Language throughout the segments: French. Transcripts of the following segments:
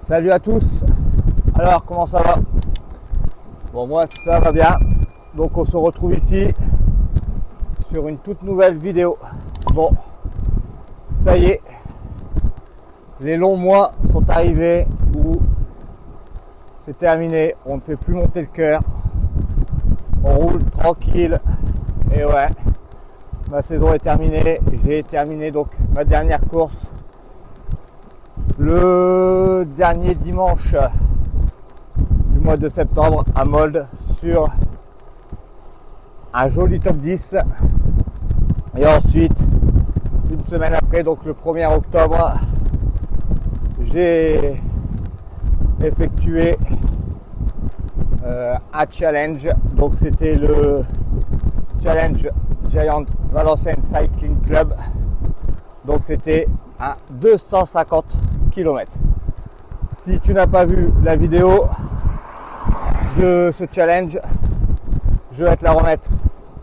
Salut à tous. Alors comment ça va? Bon, moi ça va bien. Donc on se retrouve ici sur une toute nouvelle vidéo. Bon, ça y est, les longs mois sont arrivés où c'est terminé. On ne fait plus monter le cœur, on roule tranquille. Et ouais, ma saison est terminée. J'ai terminé donc ma dernière course le dernier dimanche du mois de septembre à Molde sur un joli top 10. Et ensuite, une semaine après, donc le 1er octobre, j'ai effectué un challenge. Donc c'était le Challenge Giant Valenciennes Cycling Club. Donc c'était à 250 km. Si tu n'as pas vu la vidéo de ce challenge, je vais te la remettre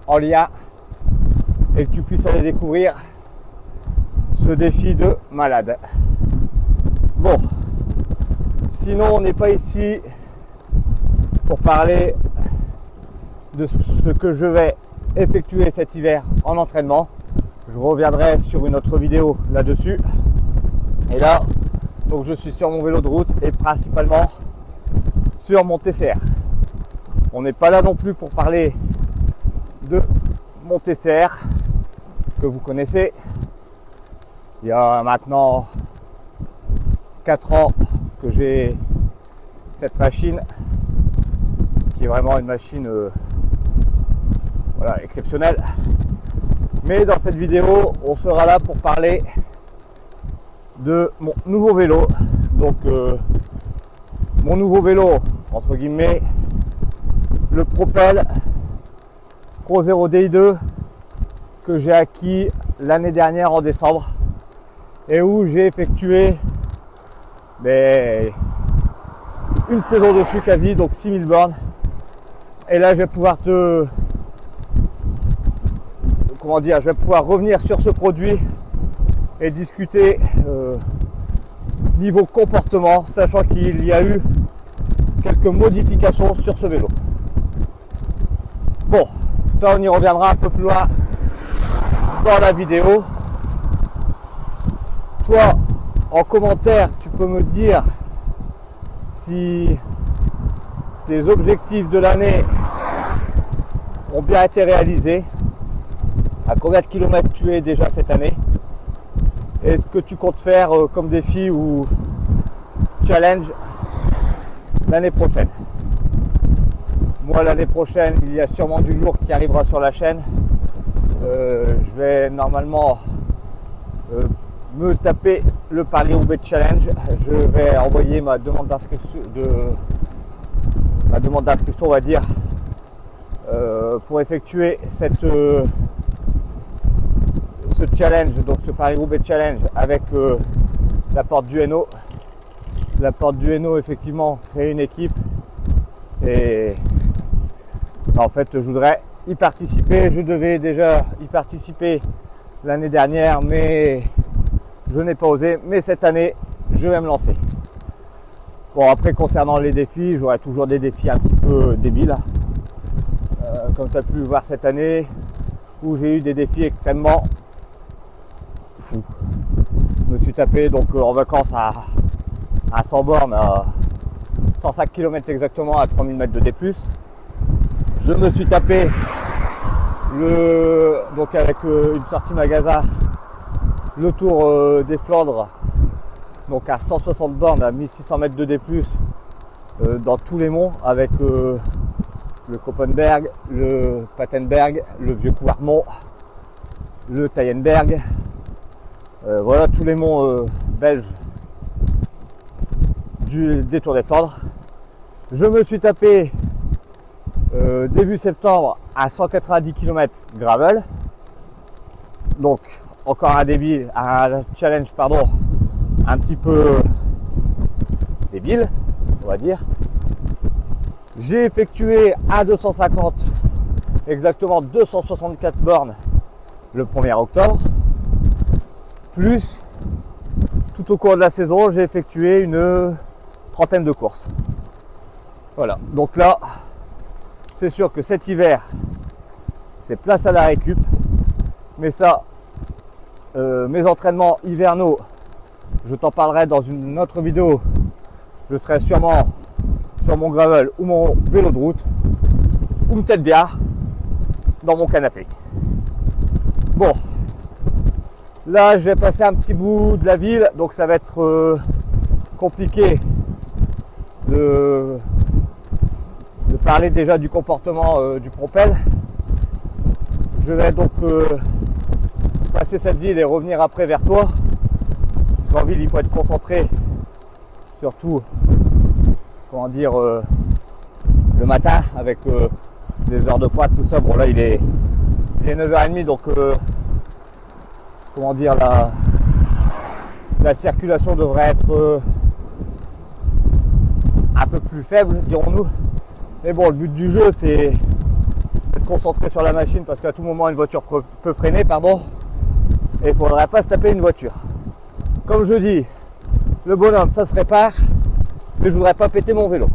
en lien et que tu puisses aller découvrir ce défi de malade. Bon, sinon on n'est pas ici pour parler de ce que je vais effectuer cet hiver en entraînement. Je reviendrai sur une autre vidéo là-dessus. Et là, donc je suis sur mon vélo de route et principalement sur mon TCR. On n'est pas là non plus pour parler de mon TCR que vous connaissez. Il y a maintenant 4 ans que j'ai cette machine qui est vraiment une machine exceptionnelle. Mais dans cette vidéo, on sera là pour parler de mon nouveau vélo. Donc mon nouveau vélo, entre guillemets, le Propel Pro Zero Di2 que j'ai acquis l'année dernière en décembre et où j'ai effectué une saison dessus quasi, donc 6000 bornes. Et là je vais pouvoir je vais pouvoir revenir sur ce produit et discuter niveau comportement, sachant qu'il y a eu quelques modifications sur ce vélo. Bon, ça on y reviendra un peu plus loin dans la vidéo. Toi, en commentaire, tu peux me dire si tes objectifs de l'année ont bien été réalisés. À combien de kilomètres tu es déjà cette année? Est-ce que tu comptes faire comme défi ou challenge l'année prochaine? Moi, l'année prochaine, il y a sûrement du lourd qui arrivera sur la chaîne. Je vais normalement me taper le Paris-Roubaix Challenge. Je vais envoyer ma demande d'inscription, on va dire, pour effectuer ce challenge, donc ce Paris-Roubaix Challenge avec la porte du Hainaut. La porte du Hainaut, effectivement, créer une équipe. Et en fait, je voudrais y participer. Je devais déjà y participer l'année dernière, mais je n'ai pas osé. Mais cette année, je vais me lancer. Bon, après, concernant les défis, j'aurai toujours des défis un petit peu débiles. Comme tu as pu voir cette année, où j'ai eu des défis extrêmement fous. Je me suis tapé donc en vacances à 100 bornes, 105 km exactement, à 3000 mètres de D+. Je me suis tapé donc avec une sortie magasin, le Tour des Flandres, donc à 160 bornes, à 1600 mètres de D+, dans tous les monts, avec le Koppenberg, le Patenberg, le Vieux Couarmont, le Taillenberg, voilà tous les monts belges des Tours des Flandres. Je me suis tapé début septembre à 190 km gravel, donc encore un challenge un petit peu débile, on va dire. J'ai effectué à 250, exactement 264 bornes le 1er octobre, plus tout au cours de la saison, j'ai effectué une trentaine de courses. Voilà, donc là, c'est sûr que cet hiver, c'est place à la récup. Mais ça, mes entraînements hivernaux, je t'en parlerai dans une autre vidéo. Je serai sûrement sur mon gravel ou mon vélo de route, ou peut-être bien dans mon canapé. Bon, là je vais passer un petit bout de la ville, donc ça va être compliqué de parler déjà du comportement du Propel. Je vais donc passer cette ville et revenir après vers toi, parce qu'en ville il faut être concentré, surtout comment dire le matin avec les heures de pointe, tout ça. Bon là il est 9h30, donc comment dire, la circulation devrait être un peu plus faible, dirons-nous. Mais bon, le but du jeu, c'est d'être concentré sur la machine, parce qu'à tout moment une voiture peut freiner, pardon, et il ne faudrait pas se taper une voiture. Comme je dis, le bonhomme ça se répare, mais je voudrais pas péter mon vélo,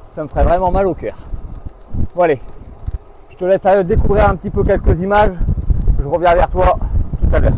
ça me ferait vraiment mal au cœur. Bon allez, je te laisse découvrir un petit peu quelques images, je reviens vers toi tout à l'heure.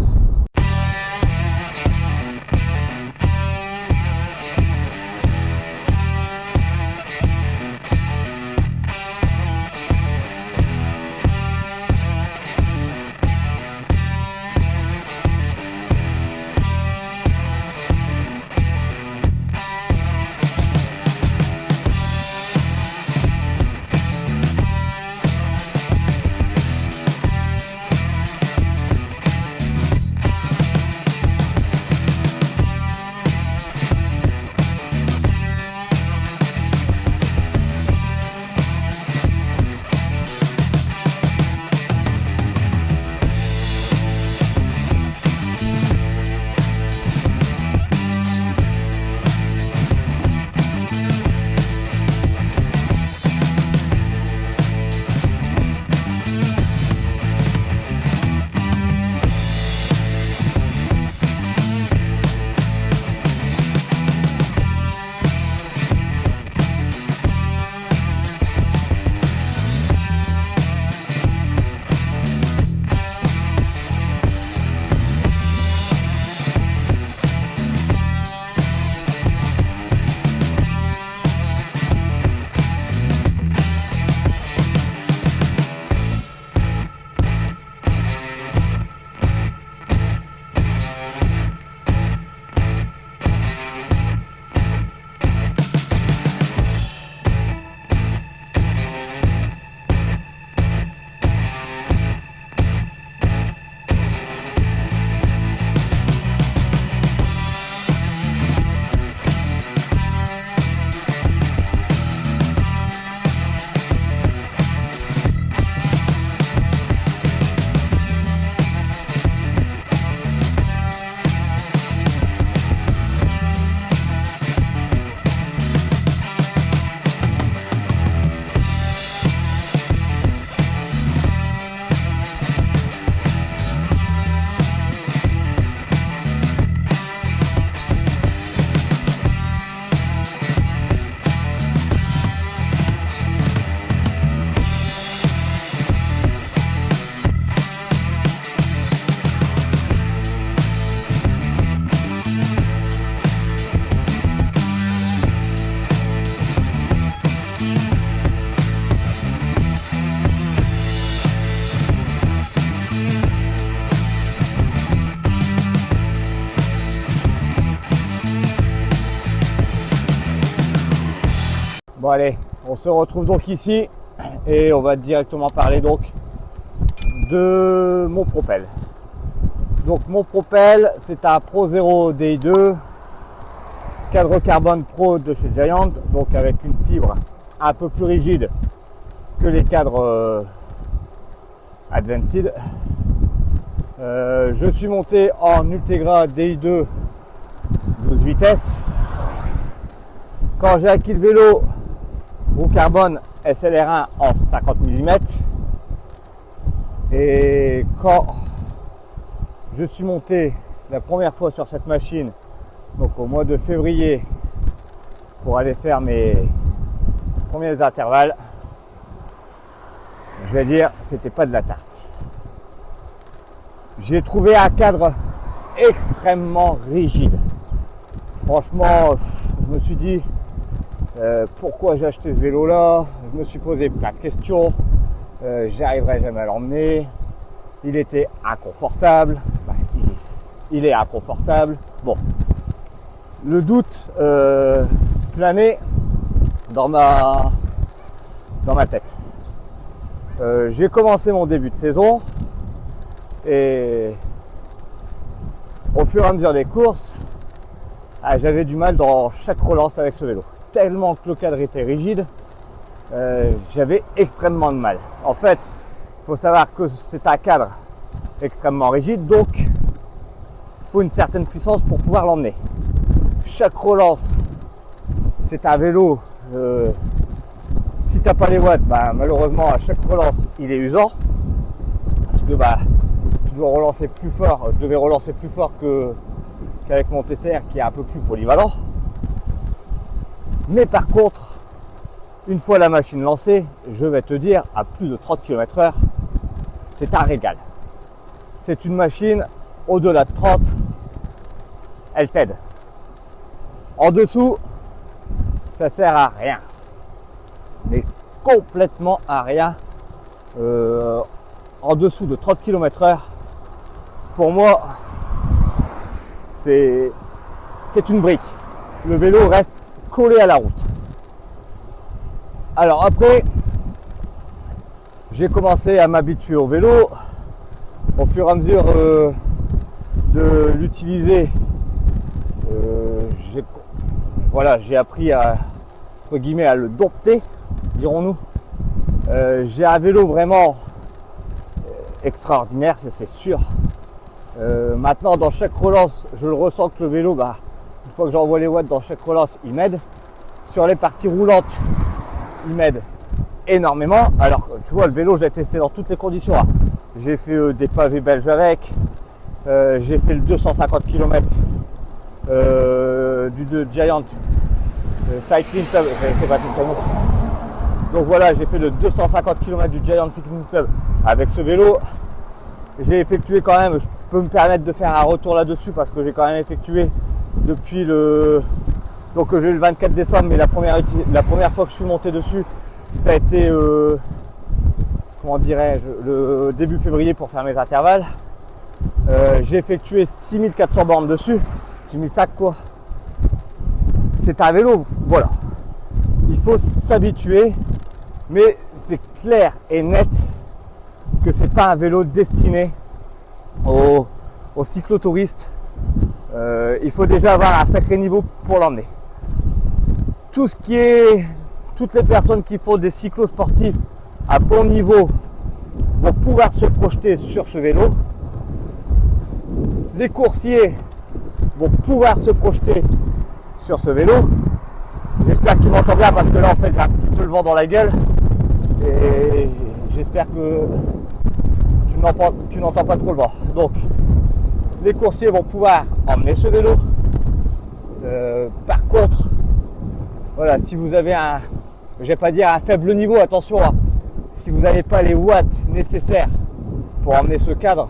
Bon allez, on se retrouve donc ici et on va directement parler donc de mon Propel. Donc mon Propel, c'est un Pro Zero DI2, cadre carbone pro de chez Giant, donc avec une fibre un peu plus rigide que les cadres Advanced. Je suis monté en Ultegra DI2 12 vitesses. Quand j'ai acquis le vélo, au carbone SLR1 en 50 mm. Et quand je suis monté la première fois sur cette machine, donc au mois de février, pour aller faire mes premiers intervalles. Je vais dire, c'était pas de la tarte. J'ai trouvé un cadre extrêmement rigide. Franchement, je me suis dit pourquoi j'ai acheté ce vélo là. Je me suis posé plein de questions. J'arriverai jamais à l'emmener. Il était inconfortable. Il est inconfortable. Bon, le doute planait dans ma tête. J'ai commencé mon début de saison et au fur et à mesure des courses, j'avais du mal dans chaque relance avec ce vélo. Tellement que le cadre était rigide, j'avais extrêmement de mal. En fait, il faut savoir que c'est un cadre extrêmement rigide, donc il faut une certaine puissance pour pouvoir l'emmener. Chaque relance, c'est un vélo. Si tu n'as pas les watts, malheureusement à chaque relance, il est usant. Parce que tu dois relancer plus fort. Je devais relancer plus fort qu'avec mon TCR qui est un peu plus polyvalent. Mais par contre, une fois la machine lancée, je vais te dire, à plus de 30 km/h, c'est un régal. C'est une machine, au-delà de 30, elle t'aide. En dessous, ça sert à rien. Mais complètement à rien. En dessous de 30 km/h, pour moi, c'est une brique. Le vélo reste collé à la route. Alors après, j'ai commencé à m'habituer au vélo. Au fur et à mesure de l'utiliser, j'ai appris entre guillemets à le dompter, dirons-nous. J'ai un vélo vraiment extraordinaire, c'est sûr. Maintenant, dans chaque relance, je le ressens que le vélo, une fois que j'envoie les watts dans chaque relance, il m'aide. Sur les parties roulantes, il m'aide énormément. Alors, tu vois, le vélo, je l'ai testé dans toutes les conditions. J'ai fait des pavés belges avec. J'ai fait le 250 km du Giant Cycling Club. C'est pas si le nom. Donc voilà, j'ai fait le 250 km du Giant Cycling Club avec ce vélo. J'ai effectué quand même, je peux me permettre de faire un retour là-dessus parce que j'ai quand même effectué depuis donc j'ai eu le 24 décembre, mais la première fois que je suis monté dessus, ça a été, comment dirais-je, le début février pour faire mes intervalles. J'ai effectué 6400 bornes dessus, 6500 quoi. C'est un vélo, voilà. Il faut s'habituer, mais c'est clair et net que c'est pas un vélo destiné aux cyclotouristes. Il faut déjà avoir un sacré niveau pour l'emmener. Toutes les personnes qui font des cyclosportifs à bon niveau vont pouvoir se projeter sur ce vélo. Les coursiers vont pouvoir se projeter sur ce vélo. J'espère que tu m'entends bien parce que là en fait j'ai un petit peu le vent dans la gueule et j'espère que tu n'entends pas trop le vent. Donc les coursiers vont pouvoir emmener ce vélo. Par contre, voilà, si vous avez je vais pas dire un faible niveau, attention, si vous n'avez pas les watts nécessaires pour emmener ce cadre,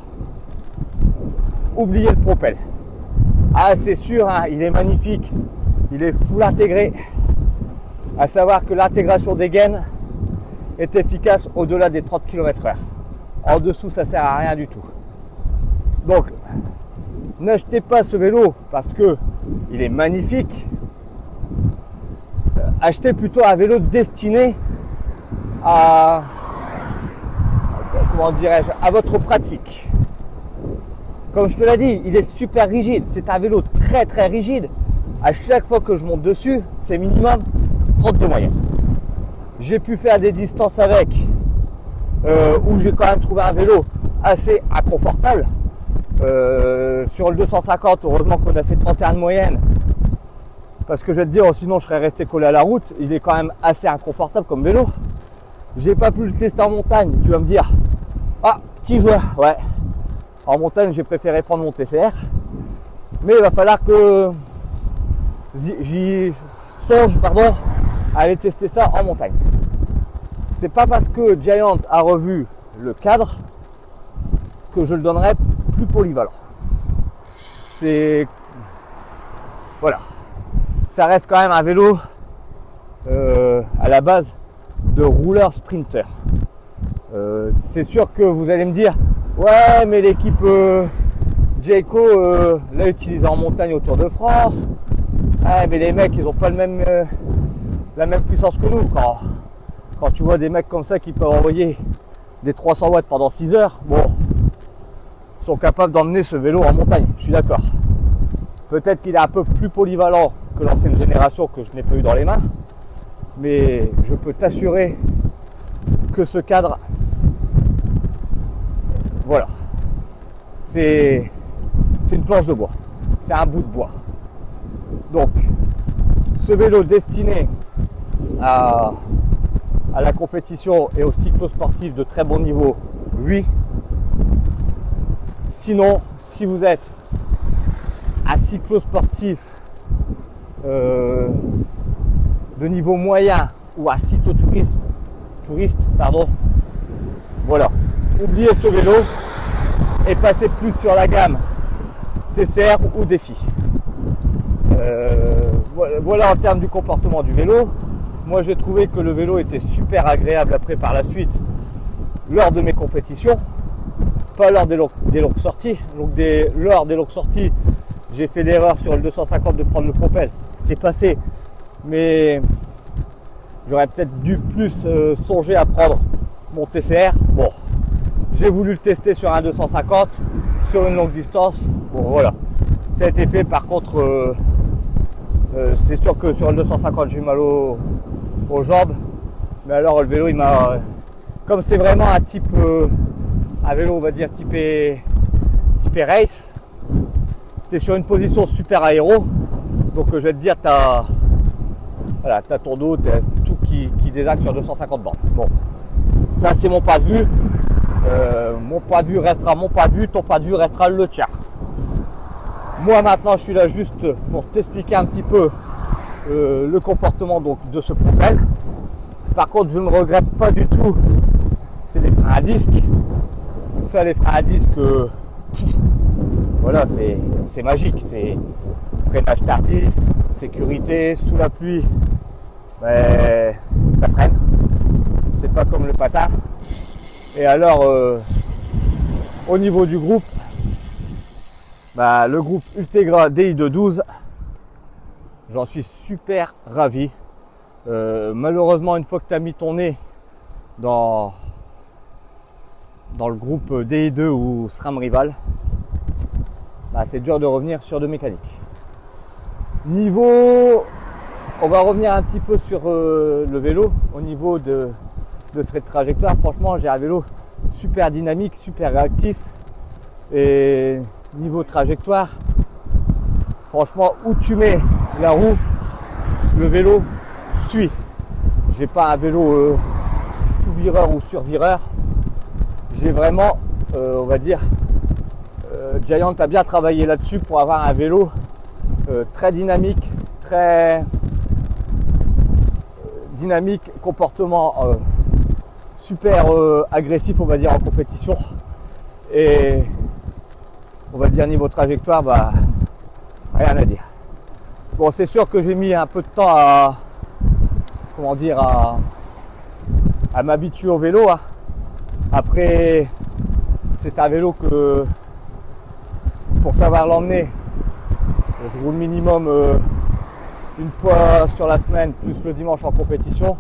oubliez le propel. C'est sûr, il est magnifique, il est full intégré. À savoir que l'intégration des gaines est efficace au-delà des 30 km/h. En dessous, ça sert à rien du tout. Donc, n'achetez pas ce vélo parce que il est magnifique. Achetez plutôt un vélo destiné à votre pratique. Comme je te l'ai dit, il est super rigide. C'est un vélo très très rigide. À chaque fois que je monte dessus, c'est minimum 30 de moyenne. J'ai pu faire des distances avec où j'ai quand même trouvé un vélo assez inconfortable. Sur le 250, heureusement qu'on a fait 31 de moyenne. Parce que je vais te dire, sinon je serais resté collé à la route. Il est quand même assez inconfortable comme vélo. J'ai pas pu le tester en montagne. Tu vas me dire, petit joueur, ouais. En montagne, j'ai préféré prendre mon TCR. Mais il va falloir que j'y songe à aller tester ça en montagne. C'est pas parce que Giant a revu le cadre que je le donnerai plus polyvalent. Voilà, ça reste quand même un vélo à la base de rouleur sprinter. C'est sûr que vous allez me dire, ouais, mais l'équipe Jayco l'a utilisé en montagne au Tour de France. Ouais, mais les mecs, ils n'ont pas la même puissance que nous. Quand tu vois des mecs comme ça qui peuvent envoyer des 300 watts pendant 6 heures, bon, ils sont capables d'emmener ce vélo en montagne, je suis d'accord. Peut-être qu'il est un peu plus polyvalent que l'ancienne génération que je n'ai pas eu dans les mains, mais je peux t'assurer que ce cadre, voilà, c'est une planche de bois, c'est un bout de bois. Donc, ce vélo destiné à la compétition et aux cyclosportifs de très bon niveau, oui. Sinon, si vous êtes un cyclosportif de niveau moyen ou un cyclotouriste, voilà, oubliez ce vélo et passez plus sur la gamme TCR ou Défi. Voilà en termes du comportement du vélo. Moi j'ai trouvé que le vélo était super agréable après par la suite lors de mes compétitions, pas lors des longues sorties. Lors des longues sorties, j'ai fait l'erreur sur le 250 de prendre le Propel, c'est passé, mais j'aurais peut-être dû plus songer à prendre mon TCR. Bon, j'ai voulu le tester sur un 250, sur une longue distance. Bon voilà, ça a été fait. Par contre, c'est sûr que sur le 250 j'ai eu mal aux jambes, mais alors le vélo il m'a, comme c'est vraiment un type un vélo on va dire typé race, tu es sur une position super aéro, donc je vais te dire t'as ton dos, t'as tout qui désacte sur 250 bornes. Bon, ça c'est mon pas de vue. Mon pas de vue restera mon pas de vue, ton pas de vue restera le tien. Moi maintenant je suis là juste pour t'expliquer un petit peu le comportement donc de ce Propel. Par contre je ne regrette pas du tout, c'est les freins à disque. Ça, les freins à disque, voilà, c'est magique. C'est freinage tardif, sécurité, sous la pluie, mais ça freine. C'est pas comme le patin. Et alors au niveau du groupe, le groupe Ultegra DI212, j'en suis super ravi. Malheureusement, une fois que tu as mis ton nez dans le groupe DI2 ou SRAM Rival, c'est dur de revenir sur de mécanique. On va revenir un petit peu sur le vélo. Au niveau de cette trajectoire, franchement, j'ai un vélo super dynamique, super réactif. Et niveau trajectoire, franchement, où tu mets la roue, le vélo suit. J'ai pas un vélo sous-vireur ou sur-vireur. J'ai vraiment, on va dire, Giant a bien travaillé là-dessus pour avoir un vélo très dynamique, comportement super agressif, on va dire, en compétition. Et on va dire niveau trajectoire, rien à dire. Bon, c'est sûr que j'ai mis un peu de temps à m'habituer au vélo. Hein. Après, c'est un vélo que, pour savoir l'emmener, je roule minimum une fois sur la semaine, plus le dimanche en compétition.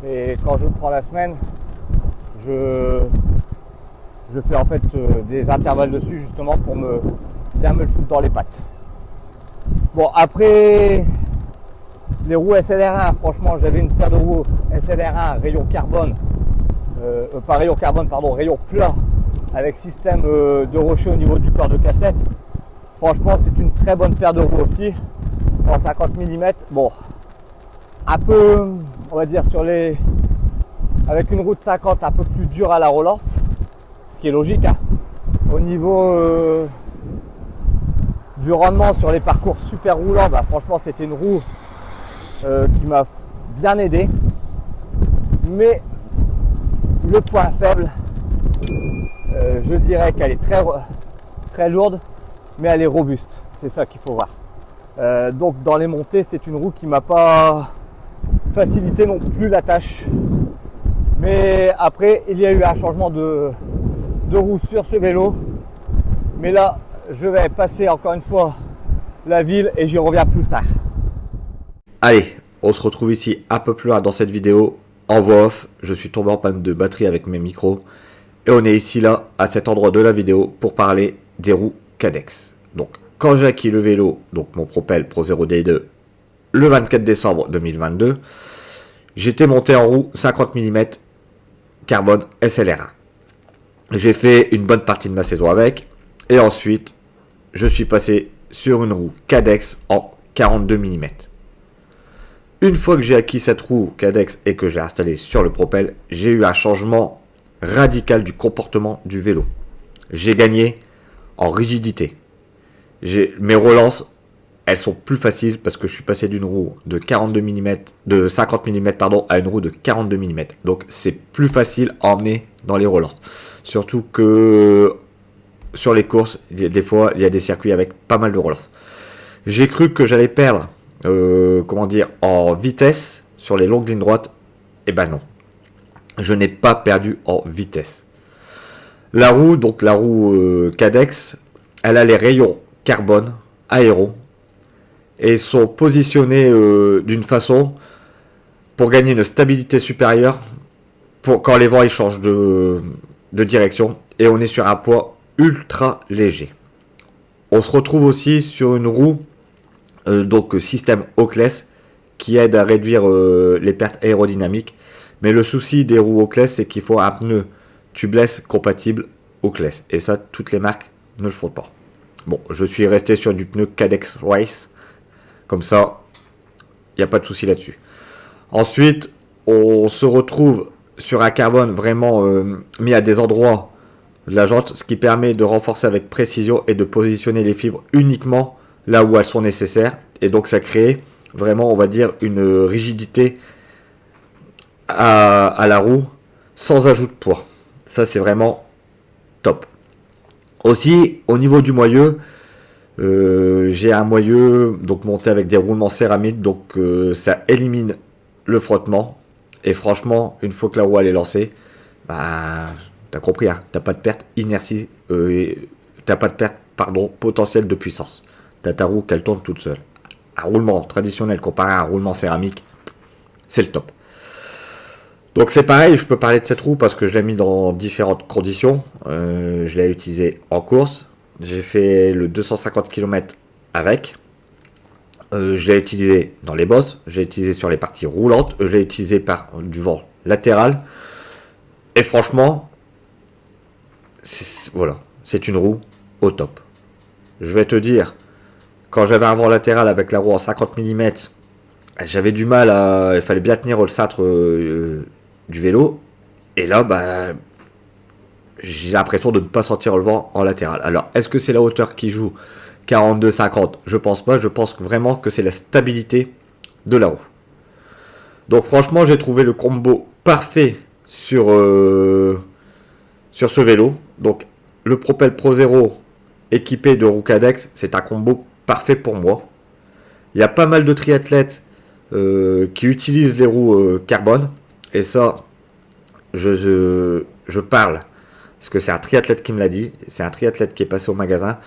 Et quand je prends la semaine, je fais en fait des intervalles dessus justement pour bien me le foutre dans les pattes. Bon, après les roues SLR1, franchement, j'avais une paire de roues SLR1 rayon carbone, rayon plat avec système de rocher au niveau du corps de cassette. Franchement, c'est une très bonne paire de roues aussi, en 50 mm. Bon, un peu, on va dire, avec une roue de 50 un peu plus dure à la relance, ce qui est logique. Hein. Au niveau du rendement sur les parcours super roulants, bah, franchement c'était une roue qui m'a bien aidé. Mais le point faible, je dirais qu'elle est très lourde, mais elle est robuste. C'est ça qu'il faut voir. Donc dans les montées, c'est une roue qui m'a pas facilité non plus la tâche. Mais après, il y a eu un changement de roue sur ce vélo. Mais là, je vais passer encore une fois la ville et j'y reviens plus tard. Allez, on se retrouve ici un peu plus loin dans cette vidéo en voix off. Je suis tombé en panne de batterie avec mes micros. Et on est ici là, à cet endroit de la vidéo, pour parler des roues Cadex. Donc, quand j'ai acquis le vélo, donc mon Propel Pro Zero Day2, le 24 décembre 2022, j'étais monté en roue 50 mm carbone SLR1. J'ai fait une bonne partie de ma saison avec. Et ensuite, je suis passé sur une roue Cadex en 42 mm. Une fois que j'ai acquis cette roue Cadex et que j'ai installée sur le Propel, j'ai eu un changement radical du comportement du vélo. J'ai gagné en rigidité. Mes relances, elles sont plus faciles parce que je suis passé d'une roue de 42 mm, de 50 mm à une roue de 42 mm. Donc c'est plus facile à emmener dans les relances. Surtout que sur les courses, des fois, il y a des circuits avec pas mal de relances. J'ai cru que j'allais perdre, en vitesse sur les longues lignes droites. Et ben non. Je n'ai pas perdu en vitesse. La roue, donc la roue Cadex, elle a les rayons carbone aéro et sont positionnés d'une façon pour gagner une stabilité supérieure quand les vents ils changent de direction, et on est sur un poids ultra léger. On se retrouve aussi sur une roue donc système Oakless qui aide à réduire les pertes aérodynamiques. Mais le souci des roues Oakless, c'est qu'il faut un pneu tubeless compatible Oakless. Et ça, toutes les marques ne le font pas. Bon, je suis resté sur du pneu Cadex Race. Comme ça, il n'y a pas de souci là-dessus. Ensuite, on se retrouve sur un carbone vraiment mis à des endroits de la jante, ce qui permet de renforcer avec précision et de positionner les fibres uniquement là où elles sont nécessaires. Et donc ça crée vraiment, on va dire, une rigidité à la roue sans ajout de poids. Ça, c'est vraiment top. Aussi, au niveau du moyeu, j'ai un moyeu donc monté avec des roulements céramiques, donc ça élimine le frottement. Et franchement, une fois que la roue elle est lancée, bah, t'as compris, hein, t'as pas de perte inertie, t'as pas de perte, potentiel de puissance. T'as ta roue qu'elle tourne toute seule. Un roulement traditionnel comparé à un roulement céramique, c'est le top. Donc c'est pareil, je peux parler de cette roue parce que je l'ai mis dans différentes conditions. Je l'ai utilisé en course. J'ai fait le 250 km avec. Je l'ai utilisé dans les bosses. Je l'ai utilisé sur les parties roulantes. Je l'ai utilisé par du vent latéral. Et franchement, c'est une roue au top. Je vais te dire, quand j'avais un vent latéral avec la roue en 50 mm, j'avais du mal il fallait bien tenir le cintre du vélo. Et là, bah, j'ai l'impression de ne pas sentir le vent en latéral. Alors, est-ce que c'est la hauteur qui joue 42-50? Je pense pas. Je pense vraiment que c'est la stabilité de la roue. Donc, franchement, j'ai trouvé le combo parfait sur ce vélo. Donc, le Propel Pro Zero équipé de roue Cadex, c'est un combo parfait pour moi. Il y a pas mal de triathlètes qui utilisent les roues carbone. Et ça, je parle parce que c'est un triathlète qui me l'a dit. C'est un triathlète qui est passé au magasin.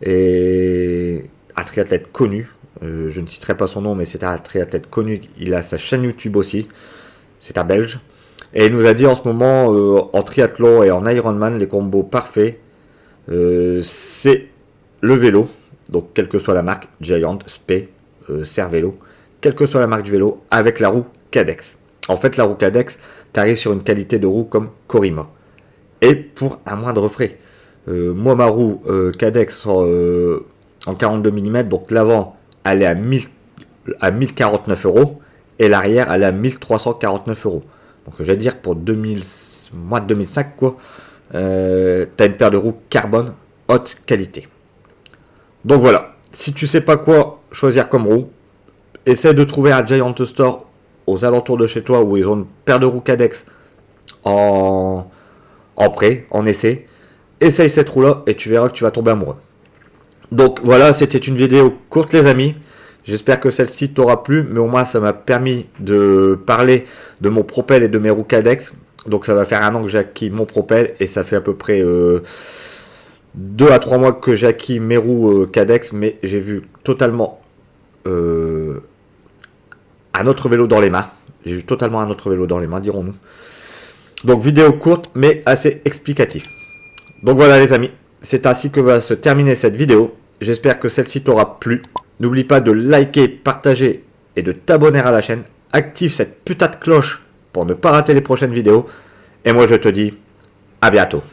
Et un triathlète connu. Je ne citerai pas son nom, mais c'est un triathlète connu. Il a sa chaîne YouTube aussi. C'est un Belge. Et il nous a dit en ce moment, en triathlon et en Ironman, les combos parfaits, c'est le vélo. Donc, quelle que soit la marque, Giant, Spey, Cervélo, quelle que soit la marque du vélo, avec la roue Cadex. En fait, la roue Cadex, tu arrives sur une qualité de roue comme Corima. Et pour un moindre frais. Moi, ma roue Cadex en 42 mm, donc l'avant, elle est à 1049 euros. Et l'arrière, elle est à 1349 euros. Donc, je vais dire, pour moins de 2005, quoi, tu as une paire de roues carbone haute qualité. Donc voilà, Si tu sais pas quoi choisir comme roue, essaie de trouver un Giant Store aux alentours de chez toi où ils ont une paire de roues Cadex en prêt, en essai. Essaye cette roue là et tu verras que tu vas tomber amoureux. Donc voilà, c'était une vidéo courte les amis. J'espère que celle-ci t'aura plu, mais au moins ça m'a permis de parler de mon Propel et de mes roues Cadex. Donc ça va faire 1 an que j'ai acquis mon Propel et ça fait à peu près 2 à 3 mois que j'ai acquis mes roues Cadex, mais j'ai vu totalement un autre vélo dans les mains. J'ai eu totalement un autre vélo dans les mains, dirons-nous. Donc vidéo courte mais assez explicative. Donc voilà les amis, c'est ainsi que va se terminer cette vidéo. J'espère que celle-ci t'aura plu. N'oublie pas de liker, partager et de t'abonner à la chaîne. Active cette putain de cloche pour ne pas rater les prochaines vidéos. Et moi je te dis à bientôt.